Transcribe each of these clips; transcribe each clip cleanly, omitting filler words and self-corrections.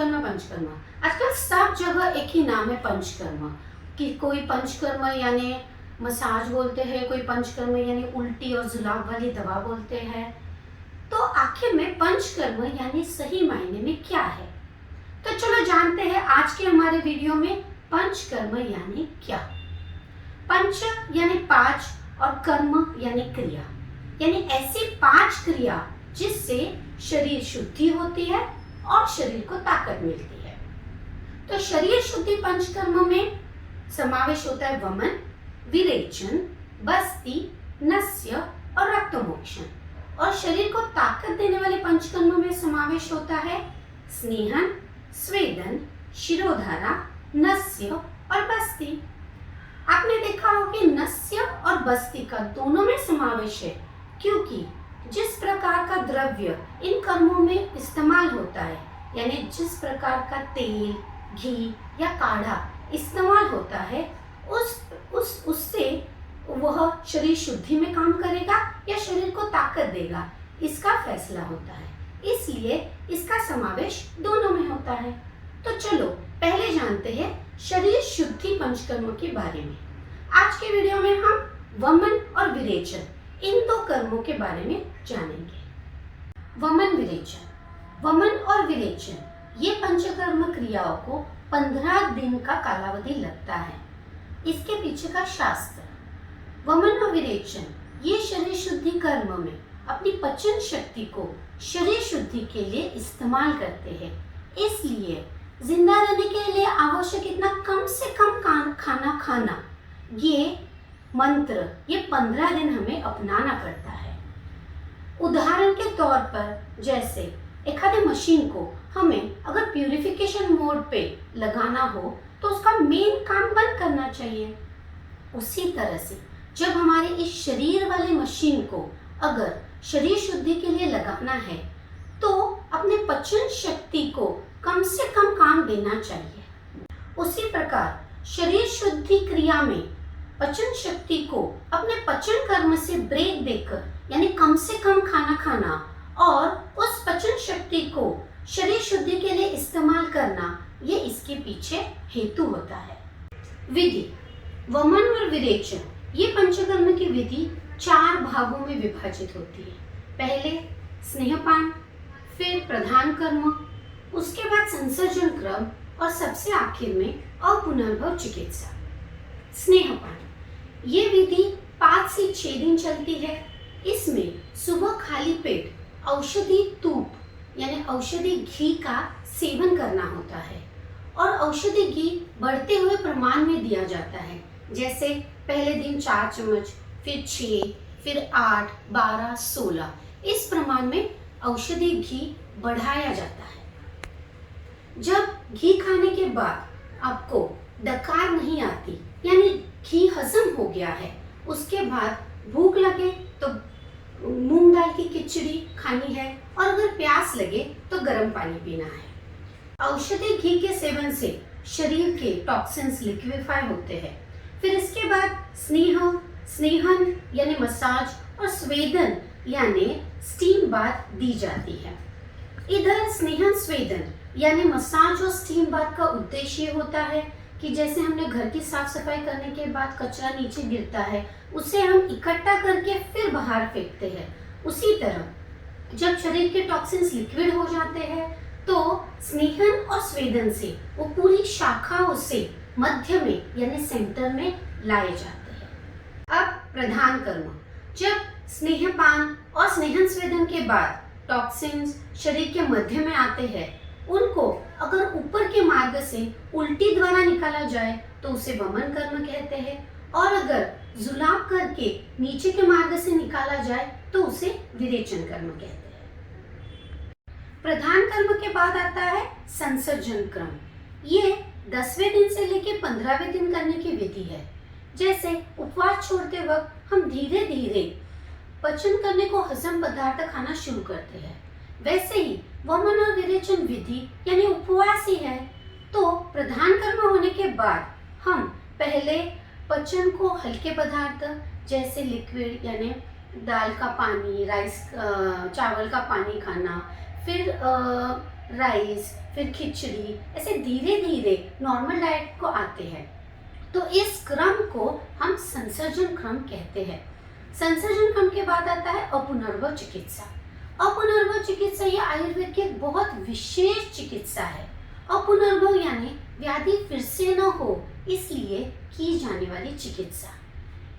पंचकर्म पंचकर्म, आजकल सब जगह एक ही नाम है पंचकर्म। कि कोई पंचकर्म यानी मसाज बोलते हैं, कोई पंचकर्म यानी उल्टी और जुलाब वाली दवा बोलते हैं। तो आखिर में पंचकर्म यानी सही मायने में क्या है? तो चलो जानते हैं आज के हमारे वीडियो में पंचकर्म यानी क्या। पंच यानी पांच और कर्म यानी क्रिया, यानी ऐसी 5 क्रिया जिससे शरीर शुद्धि होती है और शरीर को ताकत मिलती है। तो शरीर शुद्धि पंचकर्म में समावेश होता है वमन, विरेचन, बस्ती, नस्य और रक्तमोक्षण। और शरीर को ताकत देने वाले पंचकर्म में समावेश होता है स्नेहन, स्वेदन, शिरोधारा, नस्य और बस्ती। आपने देखा हो कि नस्य और बस्ती का दोनों में समावेश है, क्योंकि जिस प्रकार का द्रव्य इन कर्मों में इस्तेमाल होता है, यानी जिस प्रकार का तेल, घी या काढ़ा इस्तेमाल होता है, उससे वह शरीर शुद्धि में काम करेगा या शरीर को ताकत देगा, इसका फैसला होता है। इसलिए इसका समावेश दोनों में होता है। तो चलो पहले जानते हैं शरीर शुद्धि पंचकर्म के बारे में। आज के वीडियो में हम वमन और विरेचन इन 2 कर्मों के बारे में जानेंगे। वमन विरेचन, वमन और विरेचन ये पंचकर्म क्रियाओं को 15 दिन का कालावधि लगता है। इसके पीछे का शास्त्र, वमन और विरेचन ये शरीर शुद्धि कर्म में अपनी पचन शक्ति को शरीर शुद्धि के लिए इस्तेमाल करते हैं। इसलिए जिंदा रहने के लिए आवश्यक इतना कम से कम खाना खाना, ये मंत्र ये 15 दिन हमें अपनाना पड़ता है। उदाहरण के तौर पर जैसे एखादी मशीन को हमें अगर प्यूरिफिकेशन मोड पे लगाना हो तो उसका मेन काम बंद करना चाहिए। उसी तरह से जब हमारे इस शरीर वाले मशीन को अगर शरीर शुद्धि के लिए लगाना है तो अपने पचन शक्ति को कम से कम काम देना चाहिए। उसी प्रकार शरीर शुद्धि क्रिया में पचन शक्ति को अपने पचन कर्म से ब्रेक देकर, यानी कम से कम खाना खाना और उस पचन शक्ति को शरीर शुद्धि के लिए इस्तेमाल करना, ये इसके पीछे हेतु होता है। विधि, वमन और विरेचन ये पंचकर्म की विधि 4 भागों में विभाजित होती है। पहले स्नेहपान, फिर प्रधान कर्म, उसके बाद संसर्जन क्रम और सबसे आखिर में अपुनर्भव चिकित्सा। स्नेहपान ये विधि 5 से 6 दिन चलती है। इसमें सुबह खाली पेट औषधि तूप यानी औषधि घी का सेवन करना होता है और औषधि घी बढ़ते हुए प्रमाण में दिया जाता है। जैसे पहले दिन 4 चम्मच, फिर 6, फिर 8, 12, 16, इस प्रमाण में औषधि घी बढ़ाया जाता है। जब घी खाने के बाद आपको डकार नहीं आती, यानी घी हजम हो गया है, उसके बाद भूख लगे तो मूंग दाल की खिचड़ी खानी है और अगर प्यास लगे तो गर्म पानी पीना है। औषधि घी के सेवन से शरीर के टॉक्सिन्स लिक्विफाई होते हैं। फिर इसके बाद स्नेहन यानी मसाज और स्वेदन यानी स्टीम बाथ दी जाती है। इधर स्नेहन स्वेदन यानी मसाज और स्टीम बाथ का उद्देश्य होता है कि जैसे हमने घर की साफ सफाई करने के बाद कचरा नीचे गिरता है, उसे हम इकट्ठा करके फिर बाहर फेंकते हैं। उसी तरह जब शरीर के टॉक्सिन्स लिक्विड हो जाते हैं तो स्नेहन और स्वेदन से वो पूरी शाखाओं से मध्य में यानी सेंटर में लाए जाते हैं। अब प्रधान कर्म, जब स्नेहपान और स्नेहन स्वेदन के बाद टॉक्सिन्स शरीर के मध्य में आते हैं, उनको अगर ऊपर के मार्ग से उल्टी द्वारा निकाला जाए तो उसे वमन कर्म कहते हैं, और अगर जुलाब करके नीचे के मार्ग से निकाला जाए तो उसे विरेचन कर्म कहते हैं। प्रधान कर्म के बाद आता है संसर्जन क्रम। ये 10वें दिन से लेकर 15वें दिन करने की विधि है। जैसे उपवास छोड़ते वक्त हम धीरे धीरे पचन करने को हजम पदार्थ खाना शुरू करते हैं, वैसे ही वमन और विरेचन विधि यानी उपवास ही है। तो प्रधान कर्म होने के बाद हम पहले पचन को हल्के पदार्थ जैसे लिक्विड यानी दाल का पानी, चावल का पानी खाना, फिर राइस, फिर खिचड़ी, ऐसे धीरे धीरे नॉर्मल डाइट को आते हैं। तो इस क्रम को हम संसर्जन क्रम कहते हैं। संसर्जन क्रम के बाद आता है अपुनर्भव चिकित्सा। अपुनर्भव चिकित्सा ये आयुर्वेद की एक बहुत विशेष चिकित्सा है। अपुनर्भव यानी व्याधि फिर से न हो इसलिए की जाने वाली चिकित्सा।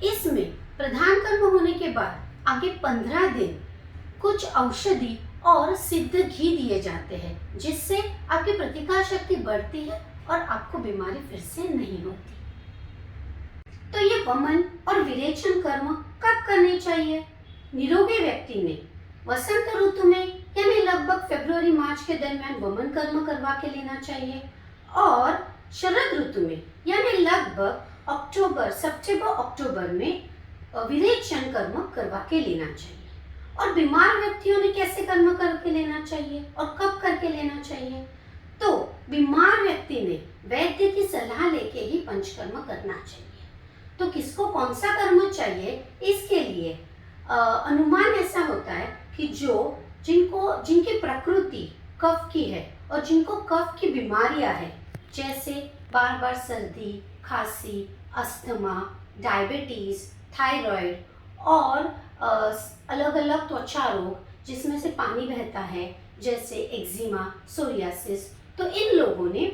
इसमें प्रधान कर्म होने के बाद आगे 15 दिन कुछ औषधि और सिद्ध घी दिए जाते हैं, जिससे आपकी प्रतिकार शक्ति बढ़ती है और आपको बीमारी फिर से नहीं होती। तो ये वमन और विरेचन कर्म कब करने चाहिए? निरोगी व्यक्ति ने वसंत ऋतु में यानी लगभग फरवरी मार्च के दरमियान वमन कर्म करवा के लेना चाहिए, और शरद ऋतु में यानी लगभग सितंबर अक्टूबर में विरेचन कर्म करवा के लेना चाहिए। और बीमार व्यक्तियों ने कैसे कर्म करके लेना चाहिए और कब करके लेना चाहिए? तो बीमार व्यक्ति ने वैद्य की सलाह लेके ही पंचकर्म करना चाहिए। तो किसको कौन सा कर्म चाहिए, इसके लिए अनुमान ऐसा होता है कि जिनकी प्रकृति कफ की है और जिनको कफ की बीमारियां है, जैसे बार बार सर्दी, खांसी, अस्थमा, डायबिटीज, थायराइड और अलग अलग त्वचा रोग जिसमें से पानी बहता है, जैसे एक्जिमा, सोरियासिस, तो इन लोगों ने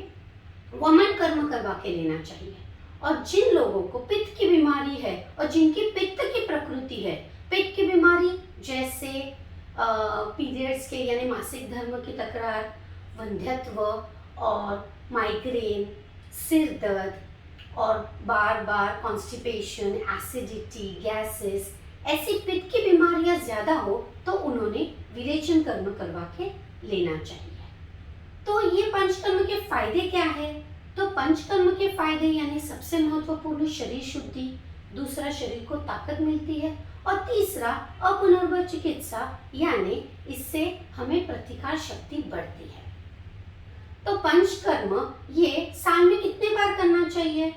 वमन कर्म करवा के लेना चाहिए। और जिन लोगों को पित्त की बीमारी है और जिनकी पित्त की प्रकृति है, पित्त की बीमारी जैसे पीरियड्स के यानी मासिक धर्म की तकरार, वंध्यत्व और माइग्रेन, सिर दर्द और बार बार कॉन्स्टिपेशन, एसिडिटी, गैसेस, ऐसी पित्त की बीमारियां ज़्यादा हो तो उन्होंने विरेचन कर्म करवा के लेना चाहिए। तो ये पंचकर्म के फायदे क्या है? तो पंचकर्म के फायदे यानी सबसे महत्वपूर्ण शरीर शुद्धि, दूसरा शरीर को ताकत मिलती है, और तीसरा अपुनर्भव चिकित्सा यानी इससे हमें प्रतिकार शक्ति बढ़ती है। तो पंचकर्म ये साल में कितने बार करना चाहिए?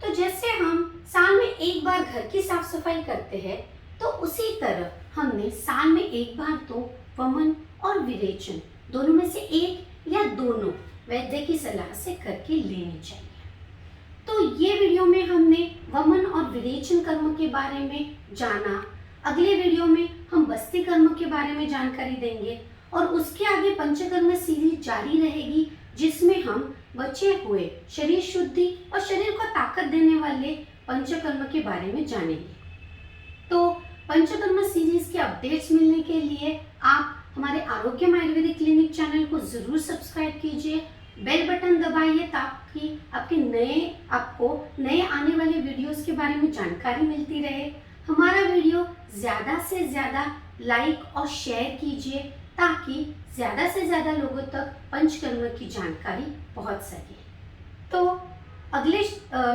तो जैसे हम साल में एक बार घर की साफ सफाई करते हैं, तो उसी तरह हमने साल में एक बार तो वमन और विरेचन दोनों में से एक या दोनों वैद्य की सलाह से करके लेनी चाहिए। तो ये वीडियो में हमने वमन और विरेचन कर्म के बारे में जाना। अगले वीडियो में हम बस्ती कर्म के बारे में जानकारी देंगे, और उसके आगे पंचकर्म सीरीज जारी रहेगी, जिसमें हम बचे हुए शरीर शुद्धि और शरीर को ताकत देने वाले पंचकर्म के बारे में जानेंगे। तो पंचकर्म सीरीज के अपडेट्स मिलने के लिए आप हमारे आरोग्यम आयुर्वेदिक क्लिनिक चैनल को जरूर सब्सक्राइब कीजिए, बेल बटन दबाइए ताकि आपको नए आने वाले वीडियोस के बारे में जानकारी मिलती रहे। हमारा वीडियो ज़्यादा से ज़्यादा लाइक और शेयर कीजिए ताकि ज़्यादा से ज़्यादा लोगों तक पंचकर्म की जानकारी पहुंच सके। तो अगले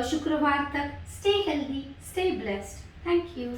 शुक्रवार तक stay healthy, stay blessed. Thank you.